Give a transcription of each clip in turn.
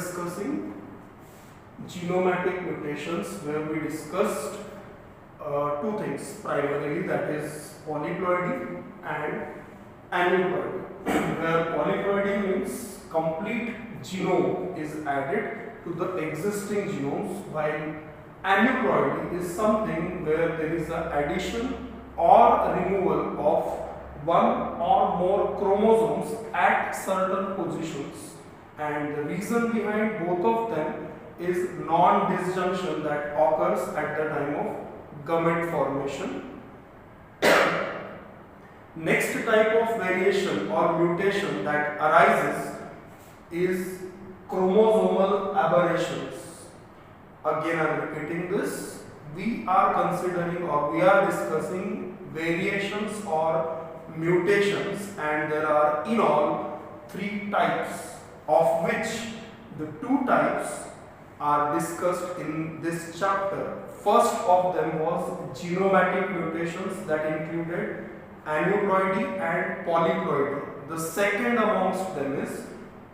discussing genomatic mutations, where we discussed two things primarily, that is polyploidy and aneuploidy. Where polyploidy means complete genome is added to the existing genomes, while aneuploidy is something where there is an addition or removal of one or more chromosomes at certain positions. And the reason behind both of them is non-disjunction that occurs at the time of gamete formation. Next type of variation or mutation that arises is chromosomal aberrations. Again, I am repeating this. We are considering or we are discussing variations or mutations, and there are in all three types, of which the two types are discussed in this chapter. First of them was genomatic mutations that included aneuploidy and polyploidy. The second amongst them is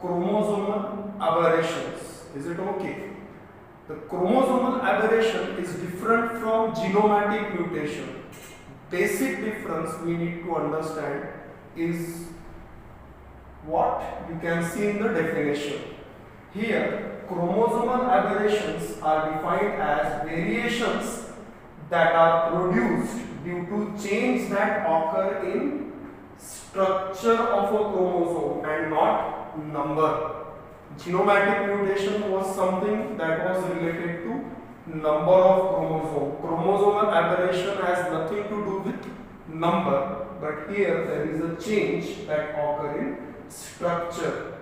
chromosomal aberrations. Is it okay? The chromosomal aberration is different from genomatic mutation. Basic difference we need to understand is what you can see in the definition. Here, chromosomal aberrations are defined as variations that are produced due to change that occur in structure of a chromosome and not number. Genomatic mutation was something that was related to number of chromosome. Chromosomal aberration has nothing to do with number, but here there is a change that occur in structure.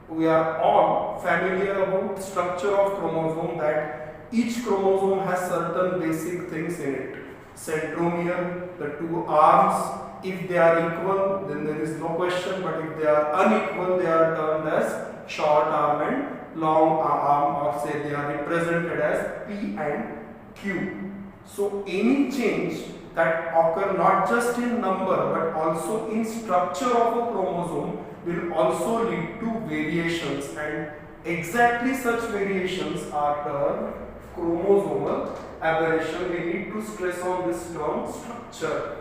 We are all familiar about structure of chromosome, that each chromosome has certain basic things in it. Centromere, the two arms, if they are equal then there is no question, but if they are unequal they are termed as short arm and long arm, or say they are represented as P and Q. So any change that occur not just in number but also in structure of a chromosome will also lead to variations, and exactly such variations are termed chromosomal aberration. We need to stress on this term structure.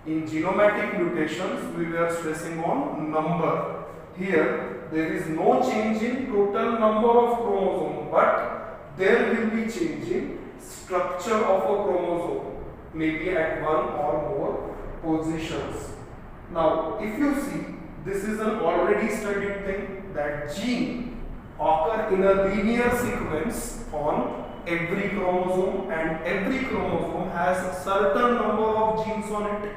In genomatic mutations we were stressing on number. Here there is no change in total number of chromosomes, but there will be change in structure of a chromosome, maybe at one or more positions. Now if you see, this is an already studied thing, that gene occur in a linear sequence on every chromosome, and every chromosome has a certain number of genes on it,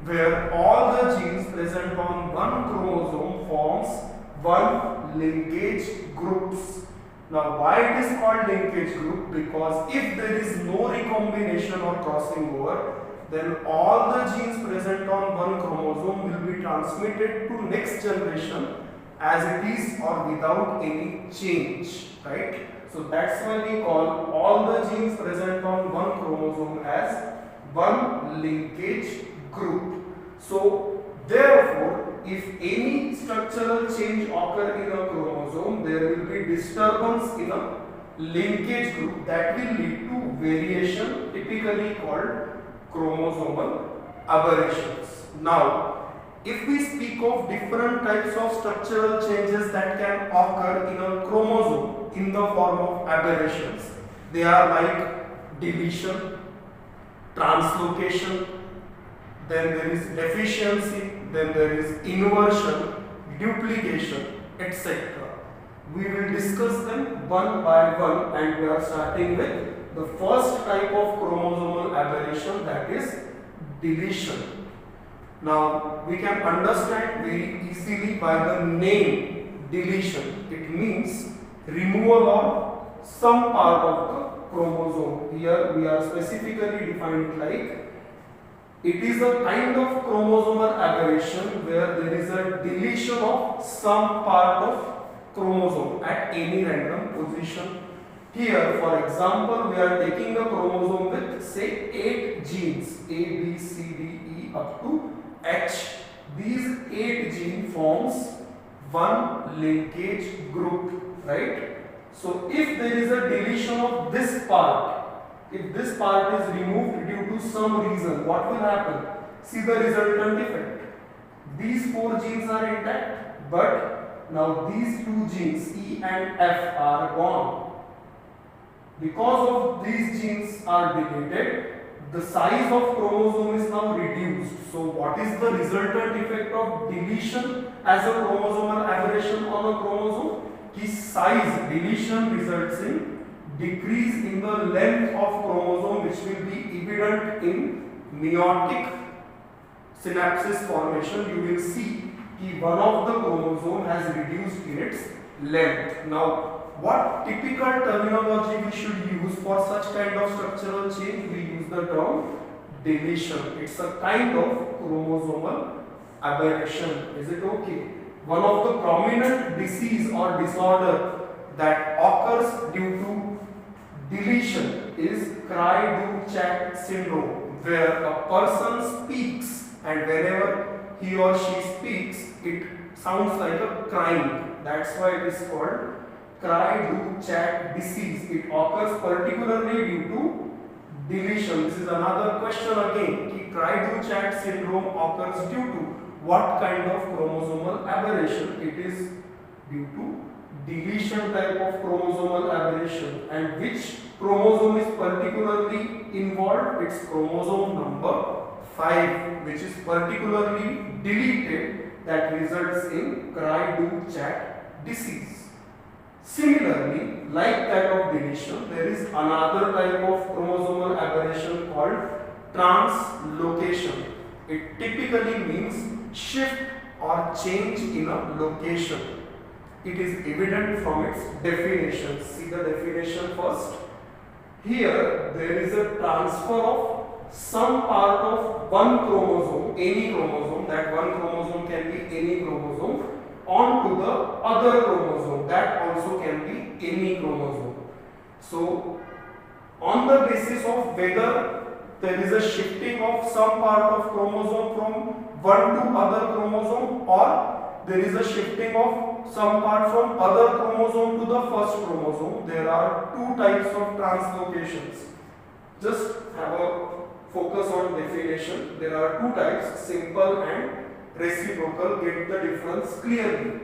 where all the genes present on one chromosome forms one linkage groups. Now why it is called linkage group? Because if there is no recombination or crossing over, then all the genes present on one chromosome will be transmitted to next generation as it is or without any change, right? So that's why we call all the genes present on one chromosome as one linkage group. So therefore, if any structural change occur in a chromosome, there will be disturbance in a linkage group that will lead to variation, typically called chromosomal aberrations. Now, if we speak of different types of structural changes that can occur in a chromosome in the form of aberrations, they are like deletion, translocation, then there is deficiency, then there is inversion, duplication, etc. We will discuss them one by one, and we are starting with the first type of chromosomal aberration, that is deletion. Now we can understand very easily by the name deletion. It means removal of some part of the chromosome. Here we are specifically defined it like, it is a kind of chromosomal aberration where there is a deletion of some part of chromosome at any random position. Here, for example, we are taking a chromosome with say 8 genes, A, B, C, D, E up to H. These 8 gene forms one linkage group, right? So if there is a deletion of this part, if this part is removed due to some reason, what will happen? See the resultant effect. These 4 genes are intact, but now these 2 genes E and F are gone. Because of these genes are deleted, the size of chromosome is now reduced. So what is the resultant effect of deletion as a chromosomal aberration on a chromosome? His size deletion results in decrease in the length of chromosome, which will be evident in meiotic synapses formation. You will see that one of the chromosome has reduced in its length. Now, what typical terminology we should use for such kind of structural change? We use the term deletion. It's a kind of chromosomal aberration. Is it okay? One of the prominent disease or disorder that occurs due to deletion is Cry-du-Chat syndrome, where a person speaks and whenever he or she speaks, it sounds like a crying. That's why it is called Cry-du-Chat disease. It occurs particularly due to deletion. This is another question again. Cry-du-Chat syndrome occurs due to what kind of chromosomal aberration? It is due to deletion type of chromosomal aberration. And which chromosome is particularly involved? It's chromosome number 5, which is particularly deleted, that results in Cry-du-Chat disease. Similarly, like that of deletion, there is another type of chromosomal aberration called translocation. It typically means shift or change in a location. It is evident from its definition. See the definition first. Here there is a transfer of some part of one chromosome, any chromosome, that one chromosome can be any chromosome, onto the other chromosome, that also can be any chromosome. So on the basis of whether there is a shifting of some part of chromosome from one to other chromosome, or there is a shifting of some part from other chromosome to the first chromosome, there are 2 types of translocations. Just have a focus on definition. There are 2 types, simple and reciprocal. Get the difference clearly.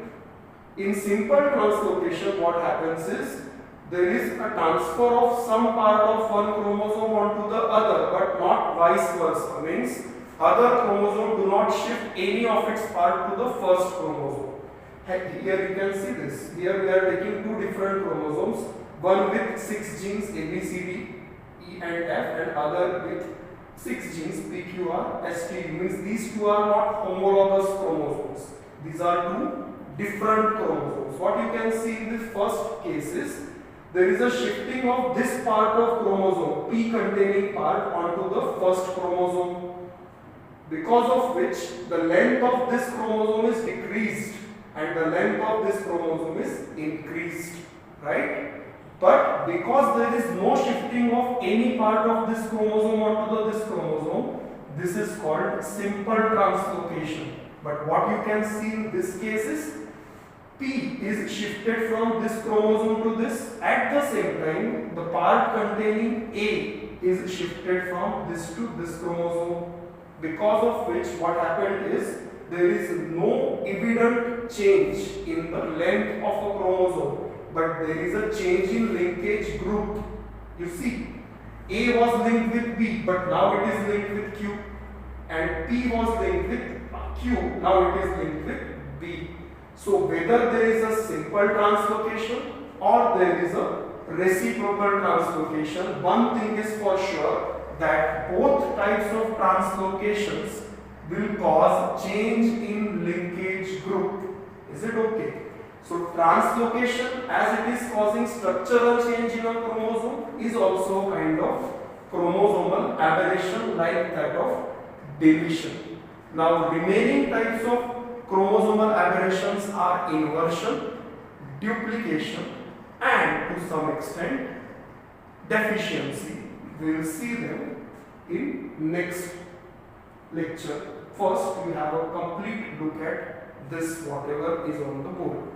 In simple translocation, what happens is there is a transfer of some part of one chromosome onto the other, but not vice versa. Means other chromosome do not shift any of its part to the first chromosome. Here you can see this. Here we are taking 2 different chromosomes, one with 6 genes A, B, C, D, E and F, and other with 6 genes P, Q, R, S, T, U. Means these 2 are not homologous chromosomes. These are 2 different chromosomes. What you can see in the first case is there is a shifting of this part of chromosome, P containing part, onto the first chromosome, because of which the length of this chromosome is decreased and the length of this chromosome is increased, right? But because there is no shifting of any part of this chromosome onto this chromosome, this is called simple translocation. But what you can see in this case is P is shifted from this chromosome to this. At the same time, the part containing A is shifted from this to this chromosome, because of which what happened is there is no evident change in the length of a chromosome, but there is a change in linkage group. You see, A was linked with B, but now it is linked with Q, and P was linked with Q, now it is linked with B. So whether there is a simple translocation or there is a reciprocal translocation, one thing is for sure, that both types of translocations will cause change in linkage group. Is it okay? So translocation, as it is causing structural change in a chromosome, is also kind of chromosomal aberration like that of deletion. Now remaining types of chromosomal aberrations are inversion, duplication, and to some extent deficiency. We will see them in next lecture. First, we have a complete look at this, whatever is on the board.